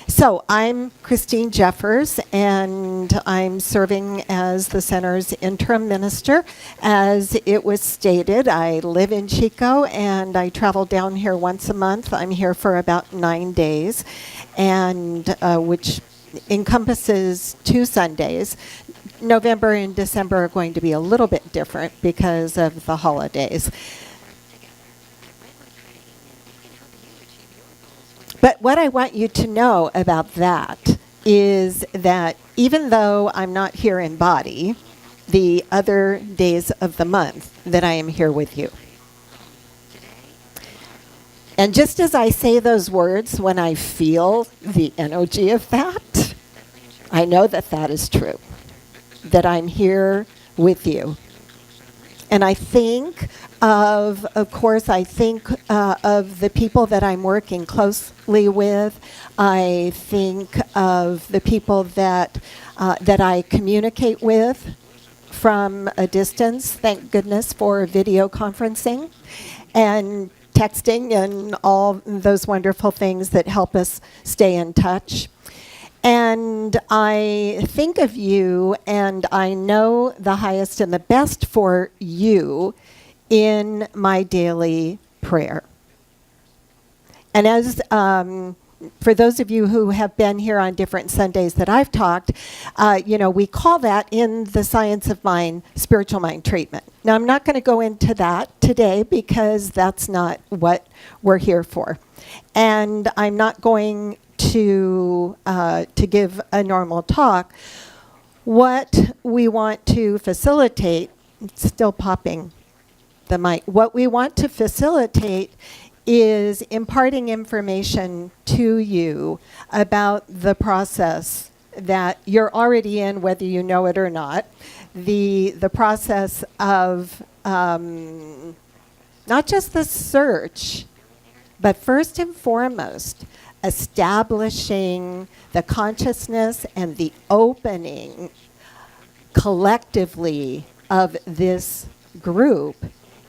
So I'm Christine Jeffers, and I'm serving as the center's interim minister. As it was stated, I live in Chico, and I travel down here once a month. I'm here for about 9 days, and which encompasses 2 Sundays. November and December are going to be a little bit different because of the holidays. But what I want you to know about that is that even though I'm not here in body, the other days of the month that I am here with you. And just as I say those words, when I feel the energy of that, I know that that is true, that I'm here with you. And I think of course, I think of the people that I'm working closely with. I think of the people that I communicate with from a distance. Thank goodness for video conferencing and texting and all those wonderful things that help us stay in touch. And I think of you, and I know the highest and the best for you in my daily prayer. And as for those of you who have been here on different Sundays that I've talked, we call that in the science of mind, spiritual mind treatment. Now, I'm not going to go into that today because that's not what we're here for. And I'm not going to give a normal talk. What we want to facilitate, it's still popping the mic. What we want to facilitate is imparting information to you about the process that you're already in, whether you know it or not. The process of not just the search, but first and foremost, establishing the consciousness and the opening collectively of this group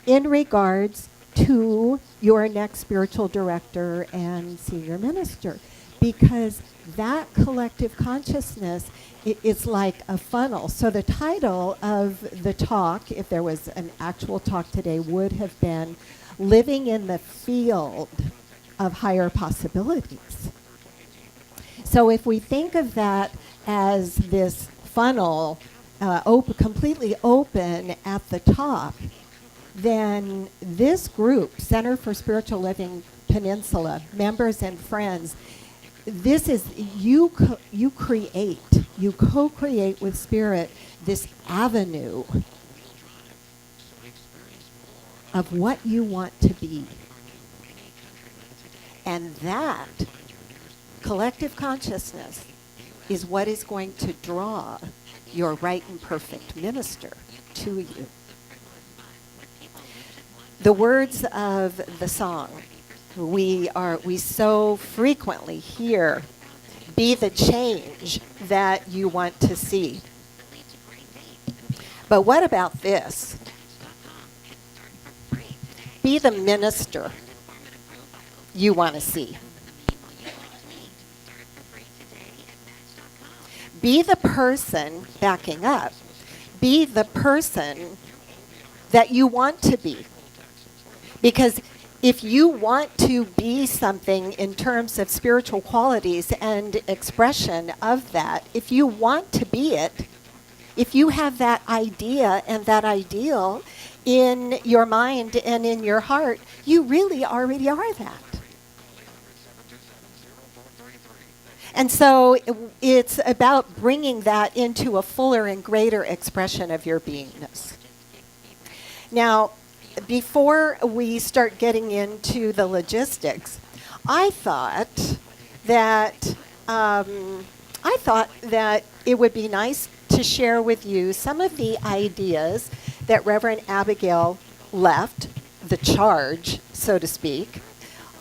in regards to your next spiritual director and senior minister. Because that collective consciousness is like a funnel. So the title of the talk, if there was an actual talk today, would have been Living in the Field of Higher Possibilities. So if we think of that as this funnel completely open at the top, then this group, Center for Spiritual Living Peninsula, members and friends, this is, you co-create with Spirit this avenue of what you want to be. And that collective consciousness is what is going to draw your right and perfect minister to you. The words of the song we so frequently hear, be the change that you want to see. But what about this? Be the minister you want to see. Be the person, backing up, be the person that you want to be. Because if you want to be something in terms of spiritual qualities and expression of that, if you want to be it, if you have that idea and that ideal in your mind and in your heart, you really already are that. And so it's about bringing that into a fuller and greater expression of your beingness. Now, before we start getting into the logistics, I thought that it would be nice to share with you some of the ideas that Reverend Abigail left, the charge, so to speak,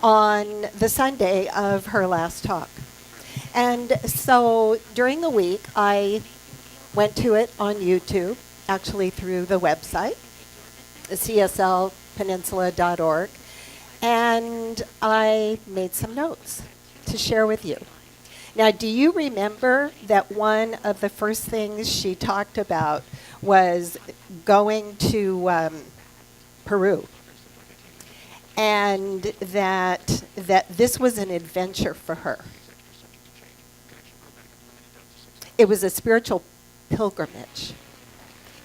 on the Sunday of her last talk. And so during the week, I went to it on YouTube, actually through the website, cslpeninsula.org, and I made some notes to share with you. Now, do you remember that one of the first things she talked about was going to Peru? And that this was an adventure for her. It was a spiritual pilgrimage.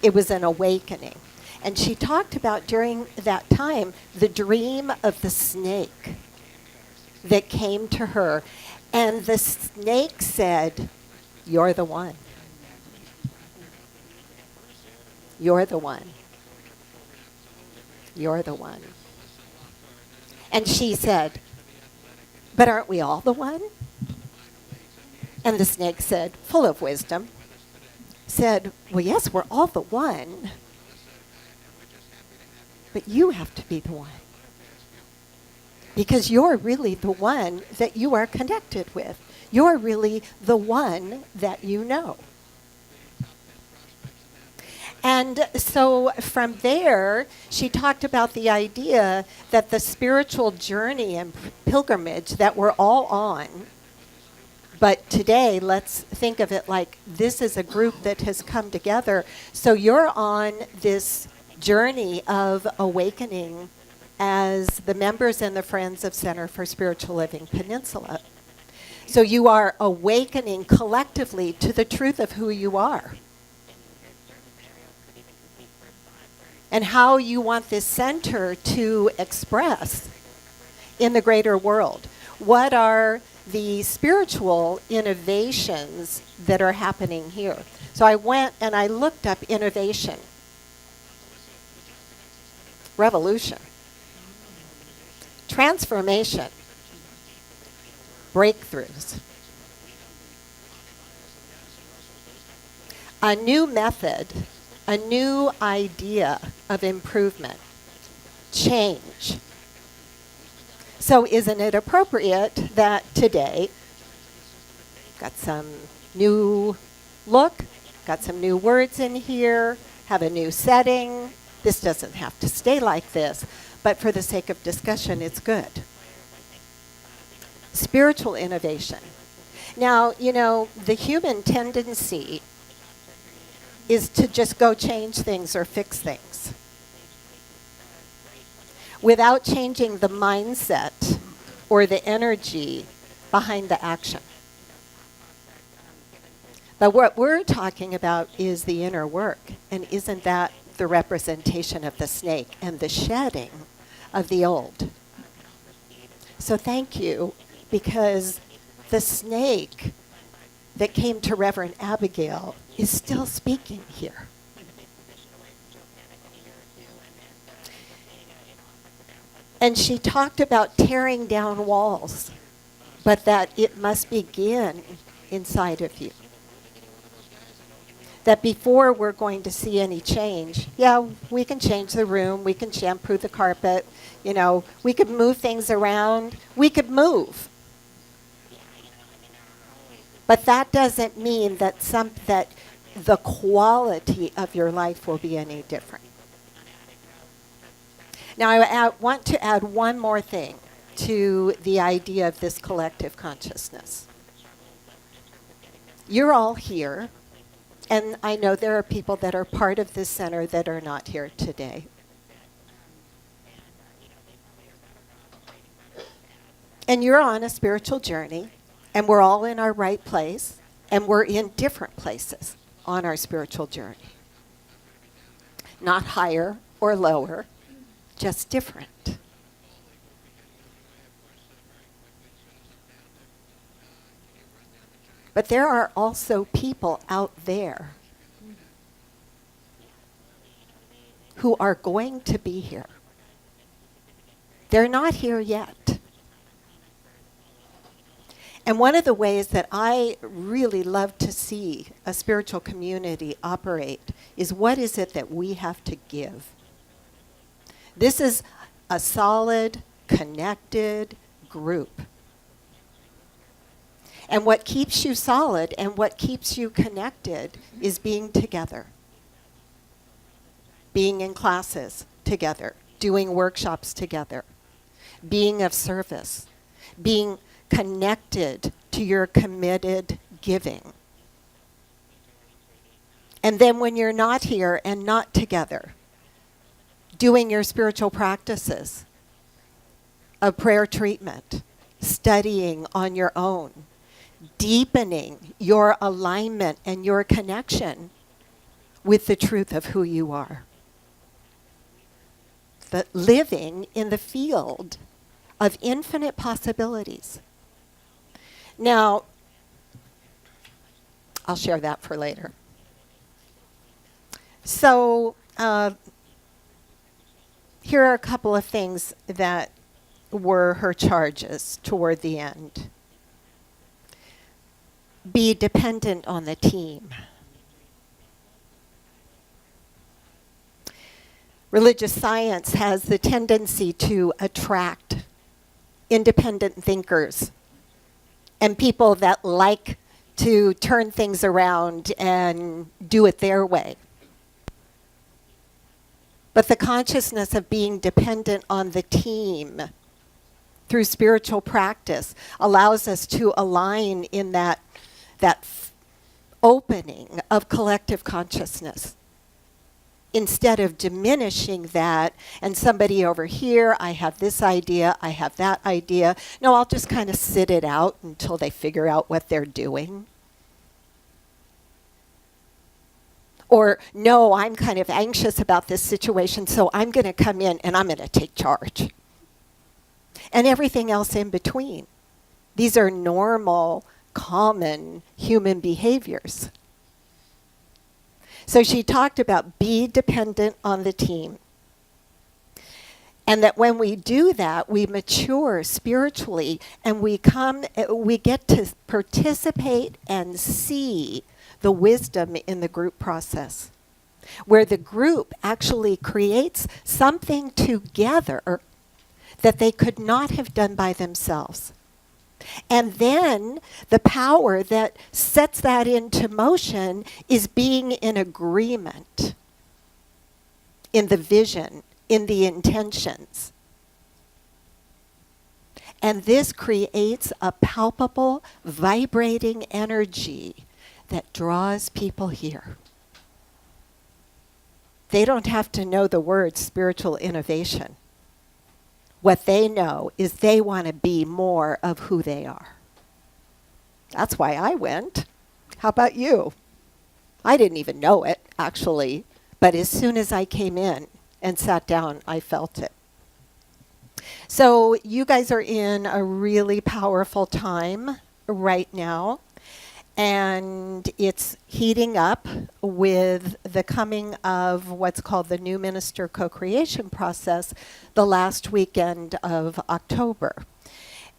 It was an awakening. And she talked about during that time the dream of the snake that came to her. And the snake said, "You're the one. You're the one. You're the one." And she said, "But aren't we all the one?" And the snake said, full of wisdom, said, "Well, yes, we're all the one. But you have to be the one. Because you're really the one that you are connected with. You're really the one that you know." And so from there, she talked about the idea that the spiritual journey and pilgrimage that we're all on, but today, let's think of it like this is a group that has come together. So you're on this journey of awakening as the members and the friends of Center for Spiritual Living Peninsula. So you are awakening collectively to the truth of who you are and how you want this center to express in the greater world. What are the spiritual innovations that are happening here? So I went and I looked up innovation, revolution, transformation, breakthroughs, a new method, a new idea of improvement, change. So isn't it appropriate that today, got some new look, got some new words in here, have a new setting. This doesn't have to stay like this, but for the sake of discussion, it's good. Spiritual innovation. Now, you know, the human tendency is to just go change things or fix things without changing the mindset or the energy behind the action. But what we're talking about is the inner work, and isn't that the representation of the snake and the shedding of the old? So thank you, because the snake that came to Reverend Abigail is still speaking here. And she talked about tearing down walls, but that it must begin inside of you. That before we're going to see any change, yeah, we can change the room, we can shampoo the carpet, you know, we could move things around, we could move. But that doesn't mean that the quality of your life will be any different. Now, I want to add one more thing to the idea of this collective consciousness. You're all here, and I know there are people that are part of this center that are not here today. And you're on a spiritual journey, and we're all in our right place, and we're in different places on our spiritual journey. Not higher or lower, just different. But there are also people out there who are going to be here. They're not here yet. And one of the ways that I really love to see a spiritual community operate is, what is it that we have to give? This is a solid, connected group. And what keeps you solid and what keeps you connected is being together. Being in classes together, doing workshops together, being of service, being connected to your committed giving. And then when you're not here and not together, doing your spiritual practices of prayer treatment, studying on your own, deepening your alignment and your connection with the truth of who you are. But living in the field of infinite possibilities. Now, I'll share that for later. So, here are a couple of things that were her charges toward the end. Be dependent on the team. Religious science has the tendency to attract independent thinkers and people that like to turn things around and do it their way. But the consciousness of being dependent on the team through spiritual practice allows us to align in that opening of collective consciousness. Instead of diminishing that, and somebody over here, I have this idea, I have that idea. No, I'll just kind of sit it out until they figure out what they're doing. Or, no, I'm kind of anxious about this situation, so I'm going to come in and I'm going to take charge. And everything else in between. These are normal, common human behaviors. So she talked about be dependent on the team. And that when we do that, we mature spiritually and we get to participate and see the wisdom in the group process, where the group actually creates something together that they could not have done by themselves. And then the power that sets that into motion is being in agreement in the vision, in the intentions. And this creates a palpable, vibrating energy that draws people here. They don't have to know the word spiritual innovation. What they know is they want to be more of who they are. That's why I went. How about you? I didn't even know it, actually. But as soon as I came in and sat down, I felt it. So you guys are in a really powerful time right now. And it's heating up with the coming of what's called the new minister co-creation process the last weekend of October.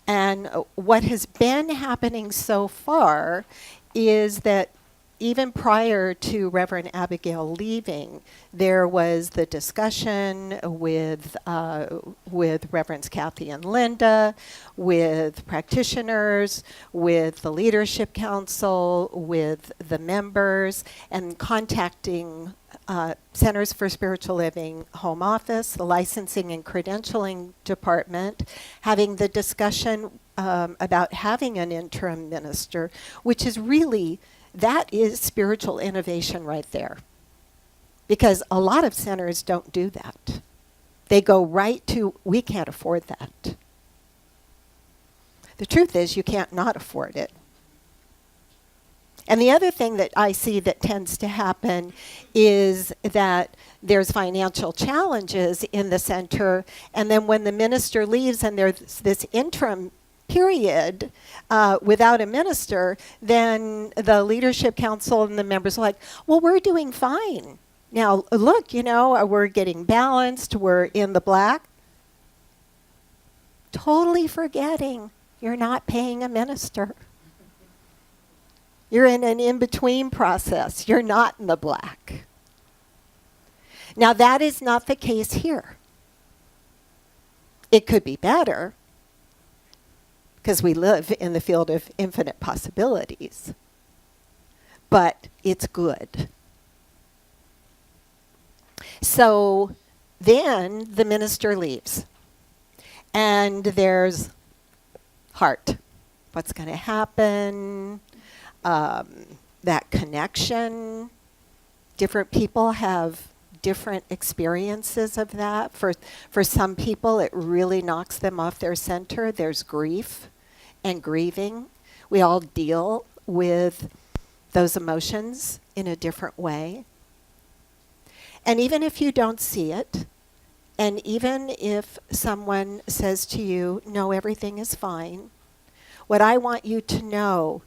And what has been happening so far is that even prior to Reverend Abigail leaving, there was the discussion with Reverends Kathy and Linda, with practitioners, with the Leadership Council, with the members, and contacting Centers for Spiritual Living Home Office, the Licensing and Credentialing Department, having the discussion about having an interim minister, which is really, that is spiritual innovation right there. Because a lot of centers don't do that. They go right to, we can't afford that. The truth is, you can't not afford it. And the other thing that I see that tends to happen is that there's financial challenges in the center, and then when the minister leaves and there's this interim period without a minister, then the Leadership Council and the members are like, well, we're doing fine. Now, look, we're getting balanced, we're in the black. Totally forgetting you're not paying a minister. You're in an in-between process. You're not in the black. Now, that is not the case here. It could be better, because we live in the field of infinite possibilities. But it's good. So then the minister leaves. And there's heart. what's going to happen, that connection. Different people have different experiences of that. For some people, it really knocks them off their center. There's grief and grieving. We all deal with those emotions in a different way. And even if you don't see it, and even if someone says to you, no, everything is fine, what I want you to know,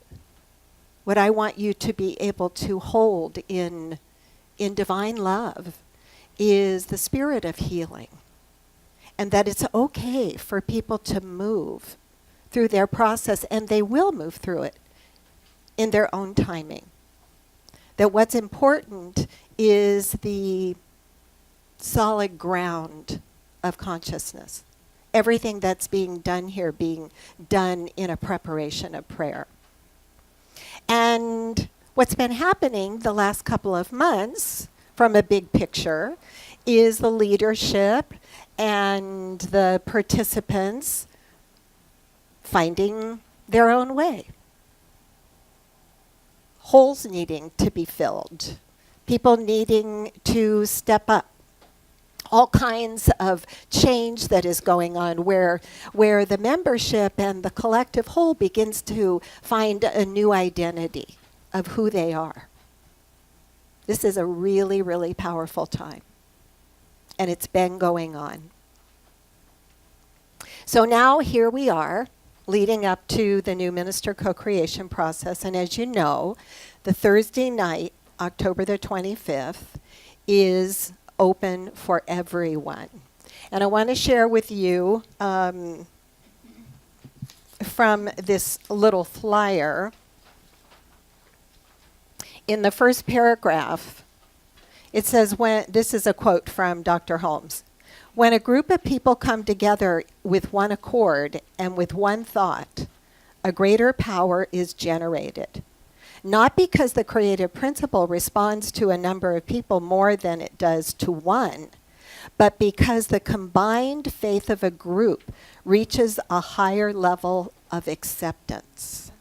what I want you to be able to hold in divine love is the spirit of healing. And that it's okay for people to move through their process, and they will move through it in their own timing. That what's important is the solid ground of consciousness. Everything that's being done here being done in a preparation of prayer. And what's been happening the last couple of months from a big picture is the leadership and the participants finding their own way. Holes needing to be filled. People needing to step up. All kinds of change that is going on where the membership and the collective whole begins to find a new identity of who they are. This is a really, really powerful time. And it's been going on. So now here we are, leading up to the new minister co-creation process. And as you know, the Thursday night, October the 25th, is open for everyone. And I want to share with you from this little flyer. In the first paragraph, it says, this is a quote from Dr. Holmes, "When a group of people come together with one accord and with one thought, a greater power is generated. Not because the creative principle responds to a number of people more than it does to one, but because the combined faith of a group reaches a higher level of acceptance.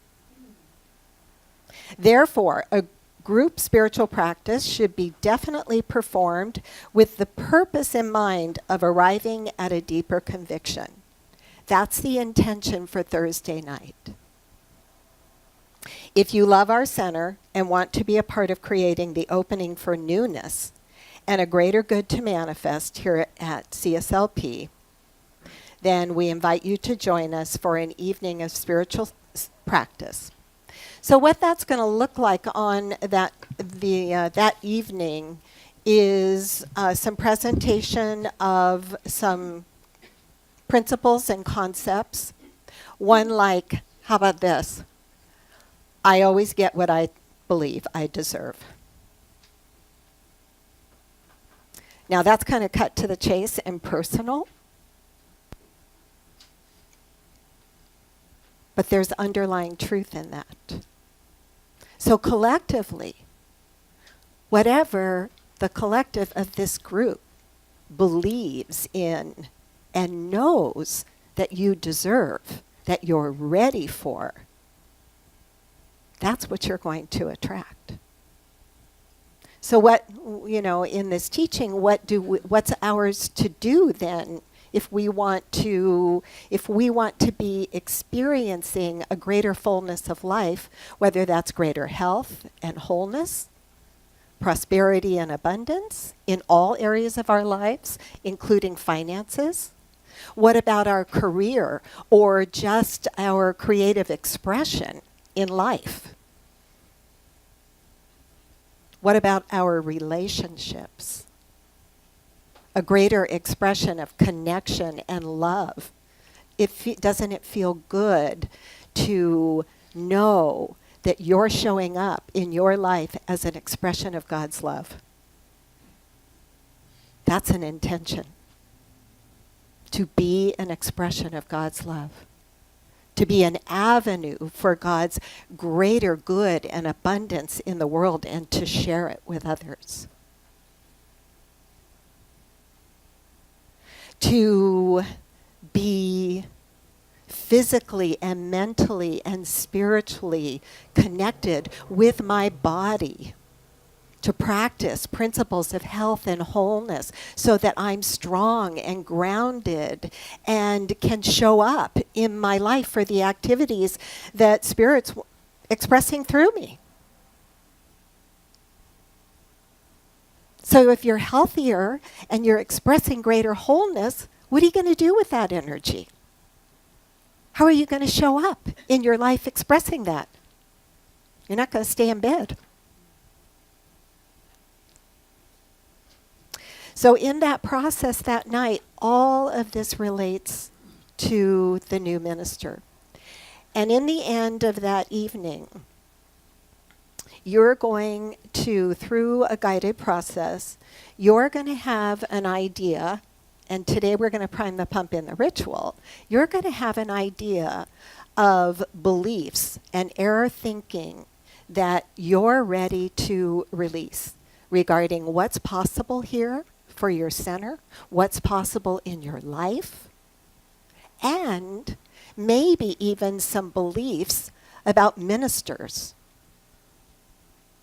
Therefore, a group spiritual practice should be definitely performed with the purpose in mind of arriving at a deeper conviction." That's the intention for Thursday night. If you love our center and want to be a part of creating the opening for newness and a greater good to manifest here at CSLP, then we invite you to join us for an evening of spiritual practice. So what that's going to look like on that evening is some presentation of some principles and concepts. One like, how about this? I always get what I believe I deserve. Now that's kind of cut to the chase and personal. But there's underlying truth in that. So collectively, whatever the collective of this group believes in and knows that you deserve, that you're ready for, that's what you're going to attract. So what, in this teaching, what's ours to do then if we want to be experiencing a greater fullness of life, whether that's greater health and wholeness, prosperity and abundance in all areas of our lives, including finances? What about our career or just our creative expression in life? What about our relationships? A greater expression of connection and love. Doesn't it feel good to know that you're showing up in your life as an expression of God's love? That's an intention. To be an expression of God's love. To be an avenue for God's greater good and abundance in the world and to share it with others. To be physically and mentally and spiritually connected with my body to practice principles of health and wholeness so that I'm strong and grounded and can show up in my life for the activities that Spirit's expressing through me. So if you're healthier and you're expressing greater wholeness, what are you going to do with that energy? How are you going to show up in your life expressing that? You're not going to stay in bed. So in that process that night, all of this relates to the new minister. And in the end of that evening, you're going to, through a guided process, you're going to have an idea, and today we're going to prime the pump in the ritual. You're going to have an idea of beliefs and error thinking that you're ready to release regarding what's possible here for your center, what's possible in your life, and maybe even some beliefs about ministers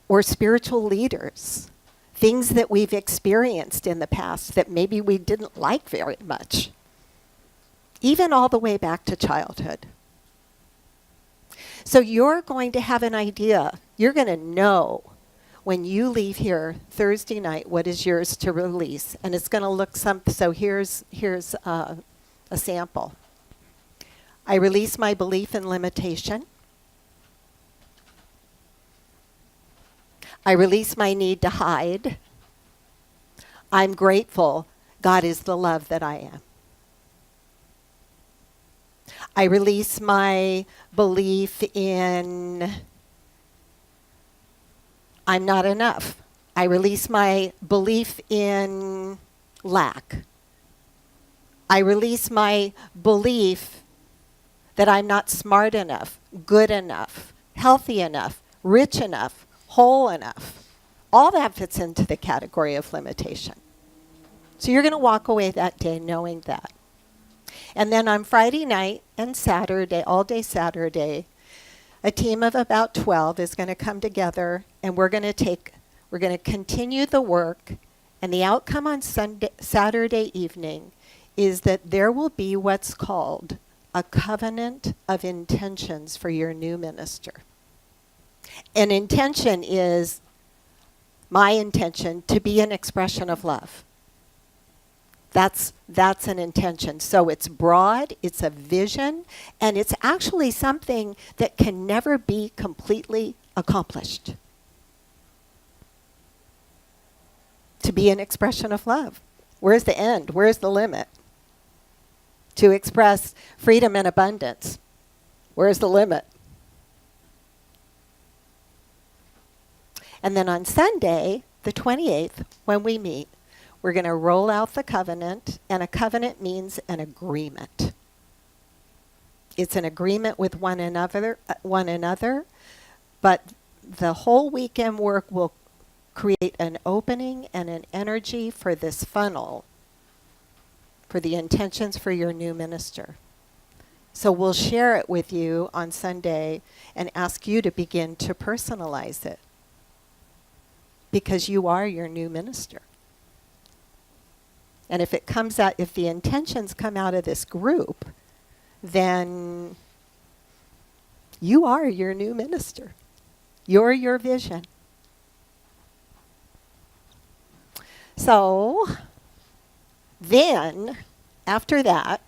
or spiritual leaders, things that we've experienced in the past that maybe we didn't like very much, even all the way back to childhood. So you're going to have an idea. You're going to know when you leave here Thursday night what is yours to release. And it's going to look so here's a sample. I release my belief in limitation. I release my need to hide. I'm grateful God is the love that I am. I release my belief in I'm not enough. I release my belief in lack. I release my belief that I'm not smart enough, good enough, healthy enough, rich enough, whole enough. All that fits into the category of limitation. So you're going to walk away that day knowing that. And then on Friday night and Saturday, all day Saturday, a team of about 12 is going to come together, and we're going to continue the work, and the outcome on Saturday evening is that there will be what's called a covenant of intentions for your new minister. An intention is my intention to be an expression of love. That's an intention. So it's broad, it's a vision, and it's actually something that can never be completely accomplished. To be an expression of love. Where's the end? Where's the limit? To express freedom and abundance. Where's the limit? And then on Sunday, the 28th, when we meet, we're going to roll out the covenant, and a covenant means an agreement. It's an agreement with one another, but the whole weekend work will create an opening and an energy for this funnel, for the intentions for your new minister. So we'll share it with you on Sunday and ask you to begin to personalize it, because you are your new minister. And if it comes out, if the intentions come out of this group, then you are your new minister. You're your vision. So then, after that,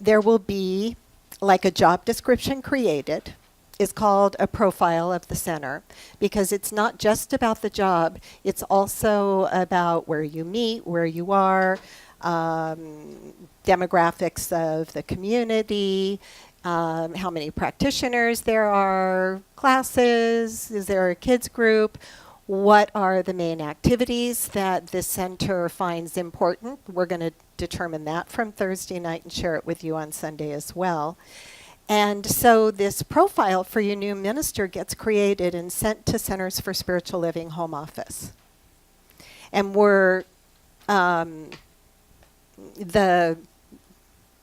there will be like a job description created. Is called a profile of the center, because it's not just about the job, it's also about where you meet, where you are, demographics of the community, how many practitioners there are, classes, is there a kids group, what are the main activities that this center finds important. We're going to determine that from Thursday night and share it with you on Sunday as well. And so this profile for your new minister gets created and sent to Centers for Spiritual Living home office. And we're, the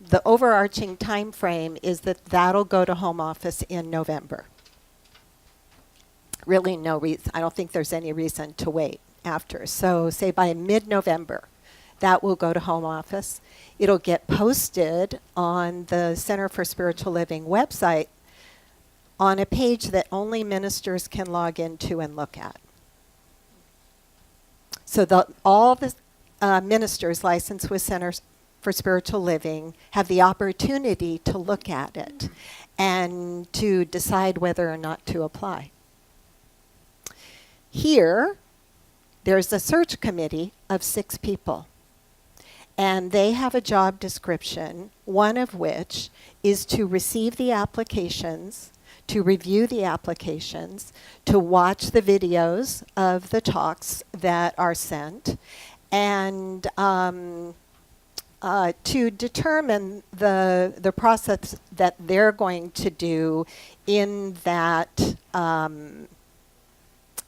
the overarching time frame is that that'll go to Home Office in November. Really no reason. I don't think there's any reason to wait after. So say by mid-November, that will go to Home Office. It'll get posted on the Center for Spiritual Living website on a page that only ministers can log into and look at. So all the ministers licensed with Centers for Spiritual Living have the opportunity to look at it and to decide whether or not to apply. Here, there's a search committee of 6 people. And they have a job description, one of which is to receive the applications, to review the applications, to watch the videos of the talks that are sent, and to determine the process that they're going to do in that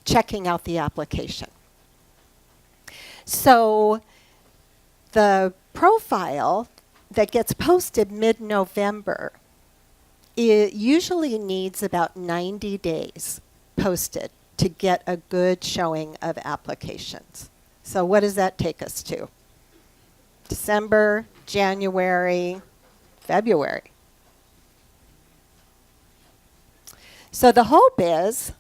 checking out the application. So the profile that gets posted mid-November, it usually needs about 90 days posted to get a good showing of applications. So what does that take us to? December, January, February. So the hope is,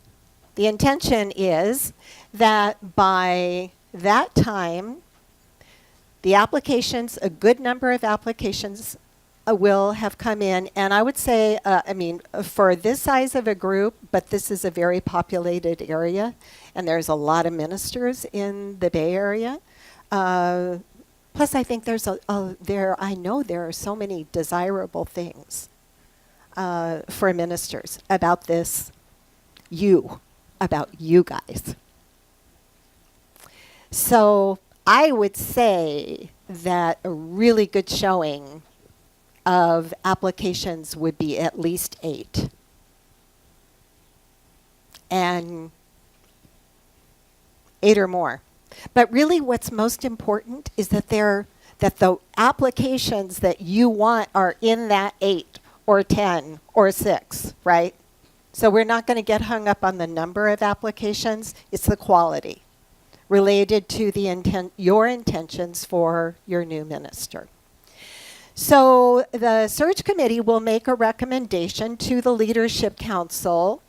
the intention is that by that time, the applications, a good number of applications will have come in. And I would say, for this size of a group, but this is a very populated area, and there's a lot of ministers in the Bay Area. Plus, I think I know there are so many desirable things for ministers about this, about you guys. So I would say that a really good showing of applications would be at least 8. And 8 or more. But really what's most important is that the applications that you want are in that 8 or 10 or 6, right? So we're not going to get hung up on the number of applications, it's the quality related to your intentions for your new minister. So the search committee will make a recommendation to the leadership council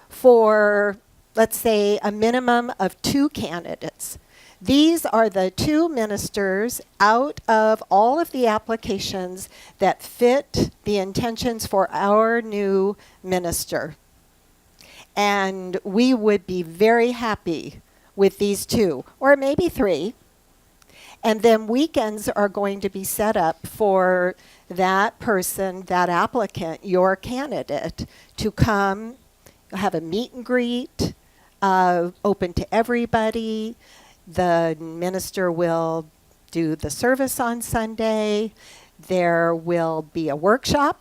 for, let's say, a minimum of 2 candidates. These are the 2 ministers out of all of the applications that fit the intentions for our new minister. And we would be very happy with these 2, or maybe 3. And then weekends are going to be set up for that person, that applicant, your candidate, to come, have a meet and greet, open to everybody. The minister will do the service on Sunday. There will be a workshop,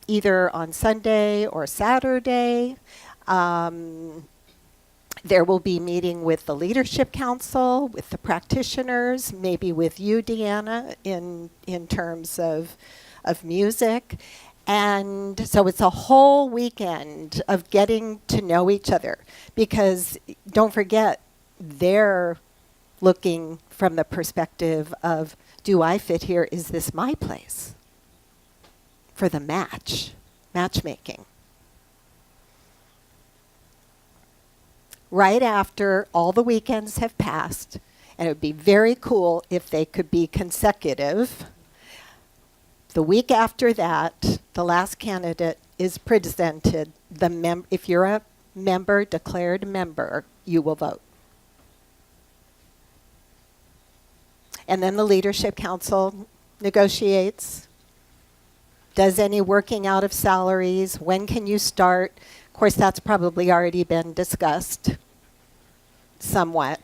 either on Sunday or Saturday. There will be meeting with the leadership council, with the practitioners, maybe with you, Deanna, in terms of music. And so it's a whole weekend of getting to know each other, because don't forget, they're looking from the perspective of, do I fit here? Is this my place? For the matchmaking. Right after all the weekends have passed, and it would be very cool if they could be consecutive, the week after that, the last candidate is presented. If you're a member, declared member, you will vote. And then the leadership council negotiates, does any working out of salaries, when can you start? Of course, that's probably already been discussed somewhat.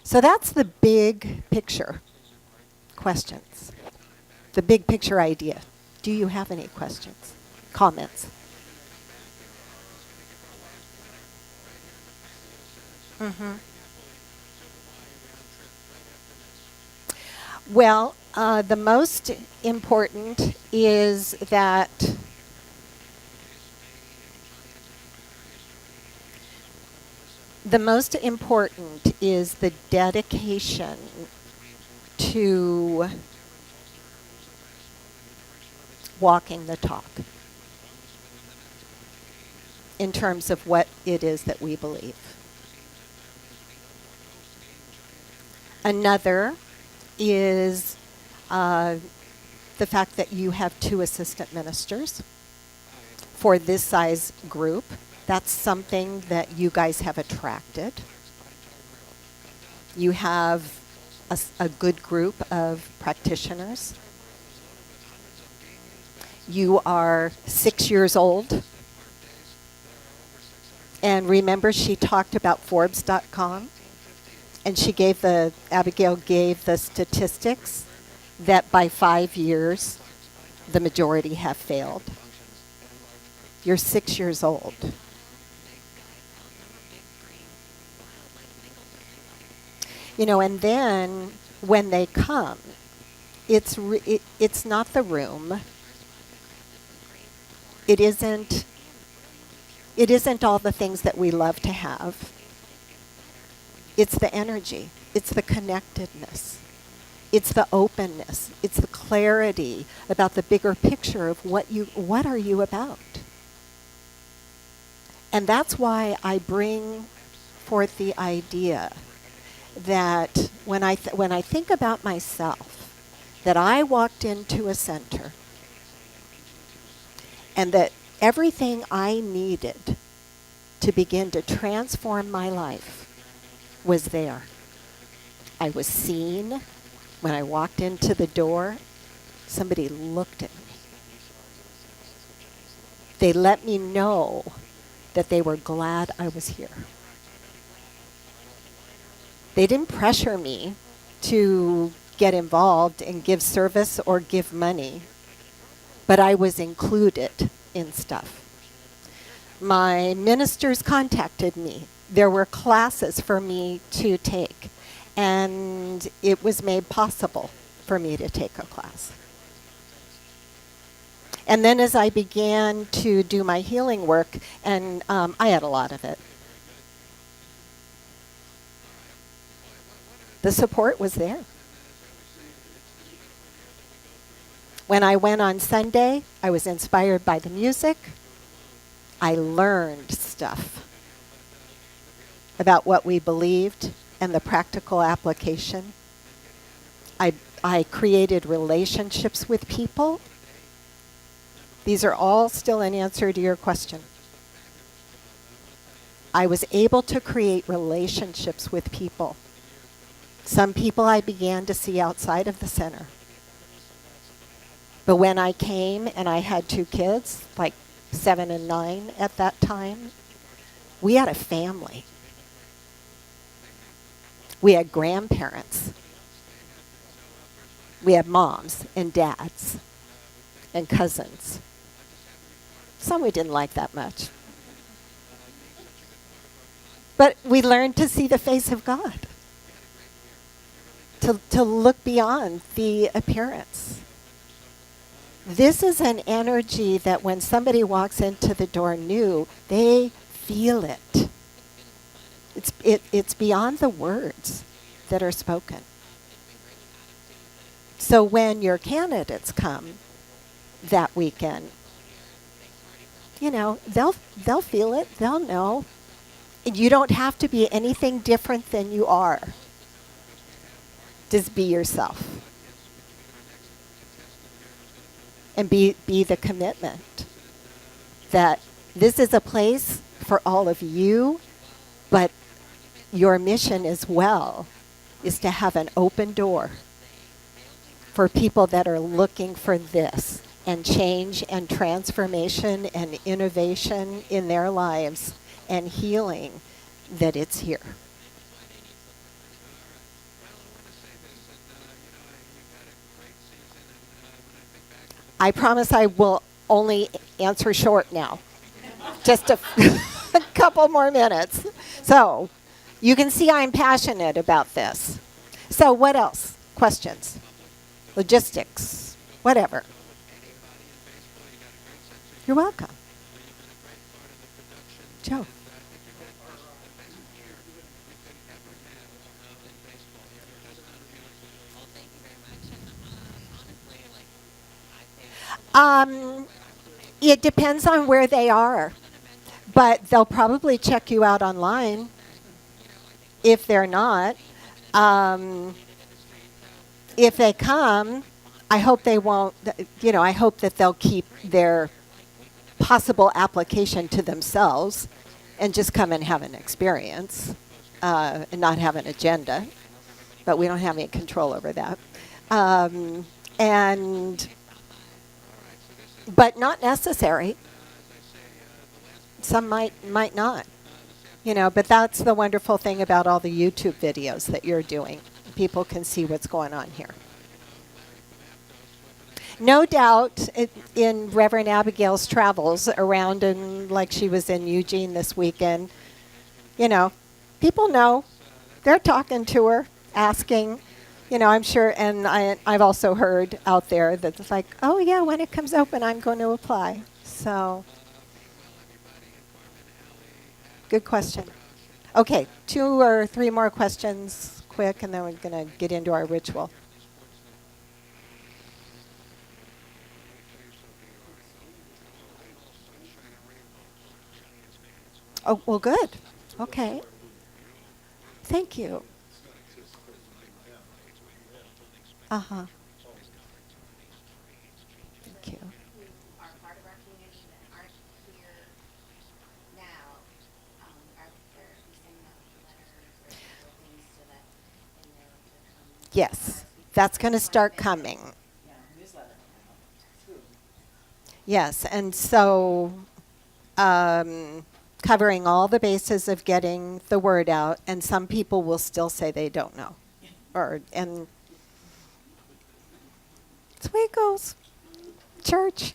So that's the big picture questions, the big picture idea. Do you have any questions, comments? Mm-hmm. Well, the most important is that the dedication to walking the talk in terms of what it is that we believe. Another is the fact that you have 2 assistant ministers for this size group. That's something that you guys have attracted. You have a good group of practitioners. You are 6 years old. And remember, she talked about Forbes.com, and Abigail gave the statistics that by 5 years, the majority have failed. You're 6 years old. And then when they come, it's not the room. It isn't all the things that we love to have. It's the energy. It's the connectedness. It's the openness. It's the clarity about the bigger picture of what are you about. And that's why I bring forth the idea that when I think about myself, that I walked into a center and that everything I needed to begin to transform my life was there. I was seen. When I walked into the door, somebody looked at me. They let me know that they were glad I was here. They didn't pressure me to get involved and give service or give money, but I was included in stuff. My ministers contacted me. There were classes for me to take, and it was made possible for me to take a class. And then as I began to do my healing work, and I had a lot of it, the support was there. When I went on Sunday, I was inspired by the music. I learned stuff about what we believed and the practical application. I created relationships with people. These are all still an answer to your question. I was able to create relationships with people. Some people I began to see outside of the center. But when I came and I had 2 kids, like 7 and 9 at that time, we had a family. We had grandparents. We had moms and dads and cousins. Some we didn't like that much. But we learned to see the face of God, to look beyond the appearance. This is an energy that when somebody walks into the door new, they feel it. It's beyond the words that are spoken. So when your candidates come that weekend, they'll feel it, they'll know. You don't have to be anything different than you are. Just be yourself. And be the commitment that this is a place for all of you, but your mission as well is to have an open door for people that are looking for this and change and transformation and innovation in their lives and healing, that it's here. I promise I will only answer short now. Just a couple more minutes. So, you can see I'm passionate about this. So, what else? Questions? logistics, whatever. You're welcome. Joe. Um, it depends on where they are, but they'll probably check you out online if they're not. Um, if they come, I hope they won't, I hope that they'll keep their possible application to themselves and just come and have an experience and not have an agenda. But we don't have any control over that. Um, and, but not necessary. Some might not. But that's the wonderful thing about all the YouTube videos that you're doing. People can see what's going on here. No doubt in Reverend Abigail's travels around, and like she was in Eugene this weekend, people know. They're talking to her, asking, I'm sure, and I've also heard out there that it's like, oh yeah, when it comes open, I'm going to apply. So, good question. Okay, 2 or 3 more questions quick, and then we're going to get into our ritual. Oh, well, good. Okay. Thank you. Uh-huh. Thank you. Yes, that's going to start coming. Yes, and so covering all the bases of getting the word out, and some people will still say they don't know, and that's the way it goes. Church.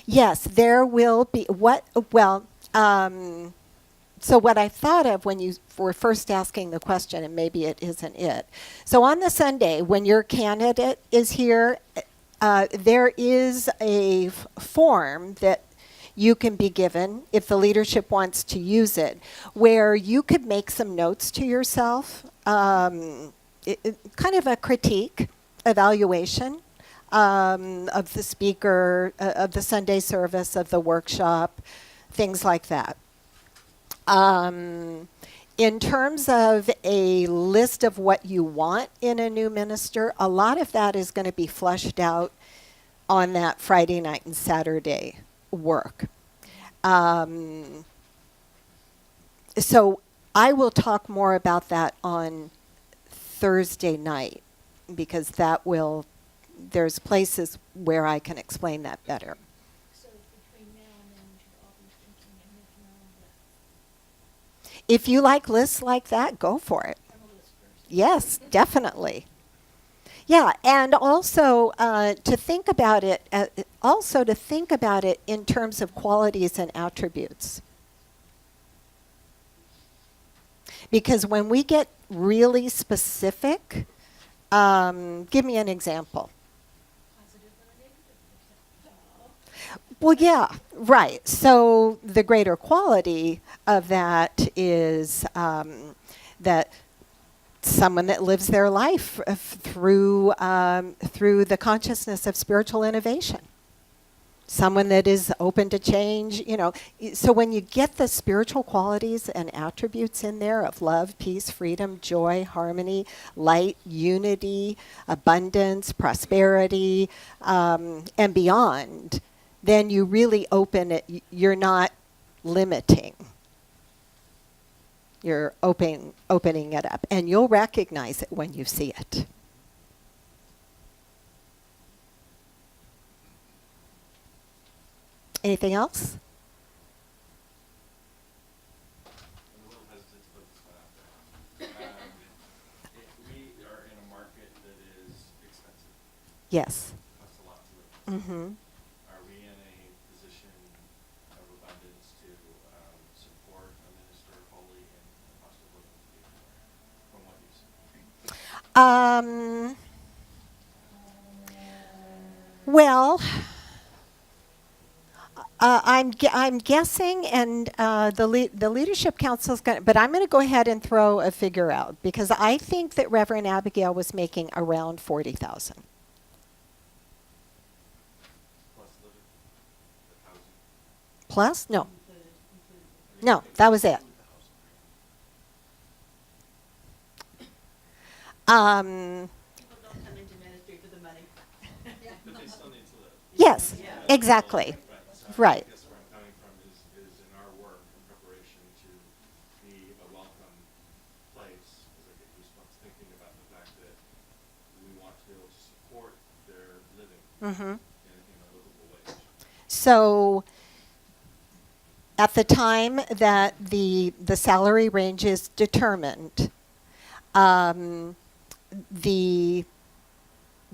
Yes, there will be so what I thought of when you were first asking the question, and maybe it isn't it. So on the Sunday, when your candidate is here, there is a form that you can be given if the leadership wants to use it, where you could make some notes to yourself, kind of a critique, evaluation of the speaker, of the Sunday service, of the workshop, things like that. In terms of a list of what you want in a new minister, a lot of that is going to be fleshed out on that Friday night and Saturday work. So I will talk more about that on Thursday night, because there's places where I can explain that better. So between now and then, we should all be thinking and making our own lists. If you like lists like that, go for it. I'm a list person. Yes, definitely. Yeah, and also to think about it. In terms of qualities and attributes. Because when we get really specific, give me an example. Positive and negative. Well, yeah, right. So the greater quality of that is that someone that lives their life through the consciousness of spiritual innovation. Someone that is open to change, So when you get the spiritual qualities and attributes in there of love, peace, freedom, joy, harmony, light, unity, abundance, prosperity, and beyond, then you really open it. You're not limiting. You're opening it up. And you'll recognize it when you see it. Anything else? I'm a little hesitant to put this one out there. If we are in a market that is expensive, Yes. costs a lot to live, Mm-hmm. are we in a position of abundance to support a minister wholly Well, I'm guessing, and the leadership council's going. But I'm going to go ahead and throw a figure out because I think that Reverend Abigail was making around 40,000. Plus the housing. Plus, no, that was it. People don't come into ministry for the money. But they still need to live. Yes, exactly. Right. I guess where I'm coming from is in our work in preparation to be a welcome place, as I get goosebumps thinking about the fact that we want to be able to support their living Mm-hmm. in a livable wage. So at the time that the salary range is determined, the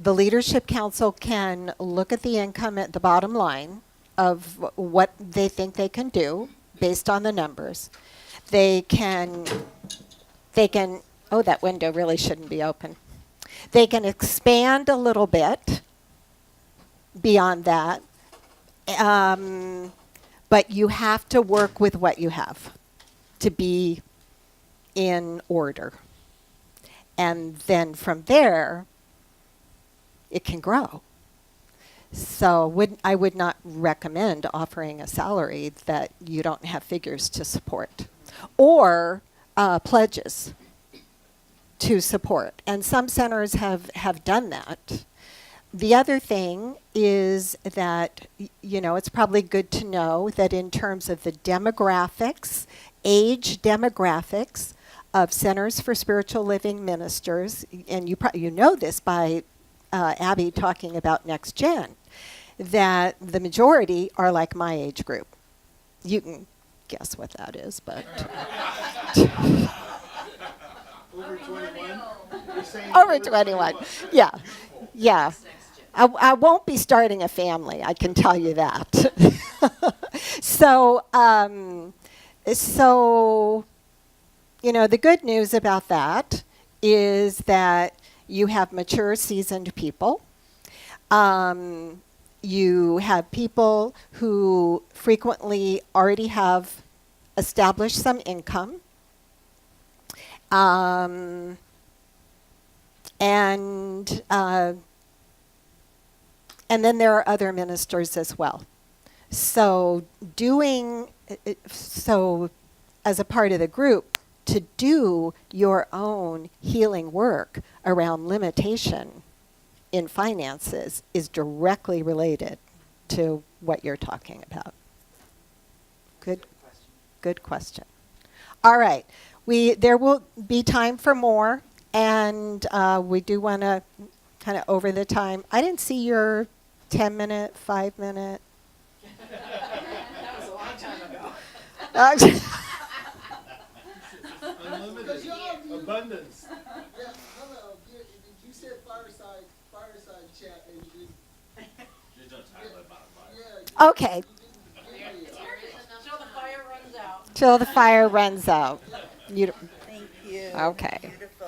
leadership council can look at the income at the bottom line of what they think they can do based on the numbers. They can, oh, that window really shouldn't be open. They can expand a little bit beyond that. But you have to work with what you have to be in order. And then from there, it can grow. So I would not recommend offering a salary that you don't have figures to support or pledges to support. And some centers have done that. The other thing is that, it's probably good to know that in terms of the demographics, age demographics of Centers for Spiritual Living ministers, and you know this by Abby talking about Next Gen, that the majority are like my age group. You can guess what that is, but... Over 21? You're saying Over 21, yeah. Yeah. I won't be starting a family, I can tell you that. So, the good news about that is that you have mature, seasoned people. You have people who frequently already have established some income. And then there are other ministers as well. So as a part of the group, to do your own healing work around limitation in finances is directly related to what you're talking about. Good question. All right. There will be time for more, and we do want to kind of over the time. I didn't see your 10-minute, 5-minute. That was a long time ago. Unlimited. Abundance. Yeah, hello. You said fireside chat, and you didn't. You don't talk about bottom line. Yeah. Okay. Till the fire runs out. Till the fire runs out. Thank you. Okay. Beautiful.